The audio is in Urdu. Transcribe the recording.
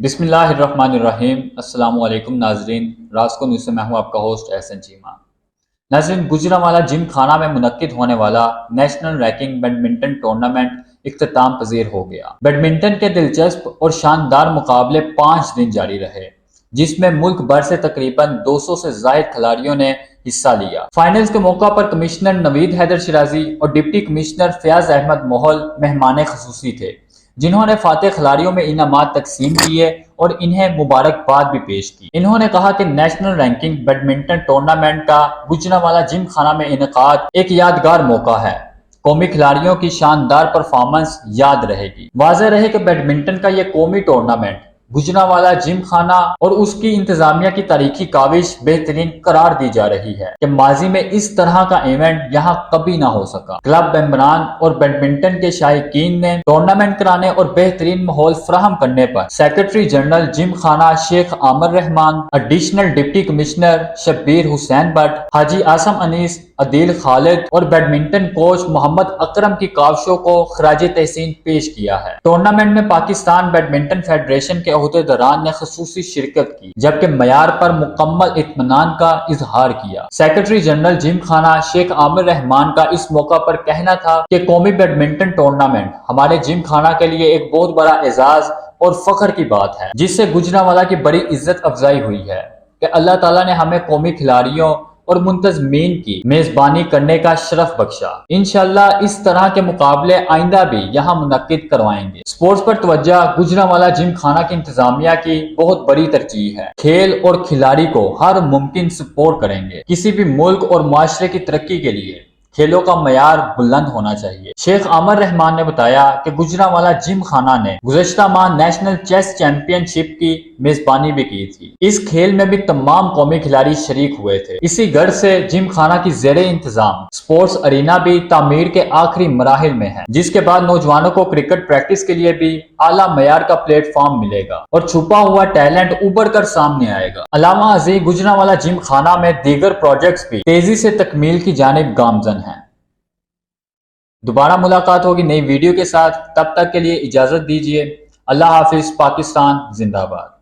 بسم اللہ الرحمن الرحیم۔ السلام علیکم ناظرین، راسکو نیوز سے میں ہوں آپ کا ہوسٹ احسن چیمہ۔ ناظرین، گوجرانوالہ جم خانہ میں منعقد ہونے والا نیشنل رینکنگ بیڈمنٹن ٹورنامنٹ اختتام پذیر ہو گیا۔ بیڈمنٹن کے دلچسپ اور شاندار مقابلے 5 دن جاری رہے، جس میں ملک بھر سے تقریباً 200 سے زائد کھلاڑیوں نے حصہ لیا۔ فائنلز کے موقع پر کمشنر نوید حیدر شیرازی اور ڈپٹی کمشنر فیاض احمد موہل مہمان خصوصی تھے، جنہوں نے فاتح کھلاڑیوں میں انعامات تقسیم کیے اور انہیں مبارکباد بھی پیش کی۔ انہوں نے کہا کہ نیشنل رینکنگ بیڈمنٹن ٹورنامنٹ کا گوجرانوالہ جم خانہ میں انعقاد ایک یادگار موقع ہے۔ قومی کھلاڑیوں کی شاندار پرفارمنس یاد رہے گی۔ واضح رہے کہ بیڈمنٹن کا یہ قومی ٹورنامنٹ گوجرانوالہ جم خانہ اور اس کی انتظامیہ کی تاریخی کاوش بہترین قرار دی جا رہی ہے کہ ماضی میں اس طرح کا ایونٹ یہاں کبھی نہ ہو سکا۔ کلب ممبران اور بیڈمنٹن کے شائقین نے ٹورنامنٹ کرانے اور بہترین ماحول فراہم کرنے پر secretary general gymkhana Sheikh Aamir Rehman, additional deputy commissioner Shabbir Hussain Butt, Haji Azam انیس، عدیل خالد اور بیڈمنٹن کوچ محمد اکرم کی کاوشوں کو خراج تحسین پیش کیا ہے۔ ٹورنامنٹ میں پاکستان بیڈمنٹن فیڈریشن کے عہدیداران نے خصوصی شرکت کی، جبکہ معیار پر مکمل اطمینان کا اظہار کیا۔ Secretary general gymkhana Sheikh Aamir رحمان کا اس موقع پر کہنا تھا کہ قومی بیڈمنٹن ٹورنامنٹ ہمارے جم خانہ کے لیے ایک بہت بڑا اعزاز اور فخر کی بات ہے، جس سے گوجرانوالہ کی بڑی عزت افزائی ہوئی ہے کہ اللہ تعالیٰ نے ہمیں قومی کھلاڑیوں اور منتظمین کی میزبانی کرنے کا شرف بخشا۔ انشاءاللہ اس طرح کے مقابلے آئندہ بھی یہاں منعقد کروائیں گے۔ سپورٹس پر توجہ گوجرانوالہ جم خانہ کی انتظامیہ کی بہت بڑی ترجیح ہے۔ کھیل اور کھلاڑی کو ہر ممکن سپورٹ کریں گے۔ کسی بھی ملک اور معاشرے کی ترقی کے لیے کھیلوں کا معیار بلند ہونا چاہیے۔ شیخ عامر رحمان نے بتایا کہ گوجرانوالہ جم خانہ نے گزشتہ ماہ نیشنل چیس چیمپئن شپ کی میزبانی بھی کی تھی۔ اس کھیل میں بھی تمام قومی کھلاڑی شریک ہوئے تھے۔ اسی غرض سے جم خانہ کی زیر انتظام سپورٹس ارینا بھی تعمیر کے آخری مراحل میں ہے، جس کے بعد نوجوانوں کو کرکٹ پریکٹس کے لیے بھی اعلیٰ معیار کا پلیٹ فارم ملے گا اور چھپا ہوا ٹیلنٹ ابھر کر سامنے آئے گا۔ علاوہ ازیں گوجرانوالہ جم خانہ میں دیگر پروجیکٹس بھی تیزی سے تکمیل کی جانب گامزن ہیں۔ دوبارہ ملاقات ہوگی نئی ویڈیو کے ساتھ، تب تک کے لیے اجازت دیجیے۔ اللہ حافظ۔ پاکستان زندہ باد۔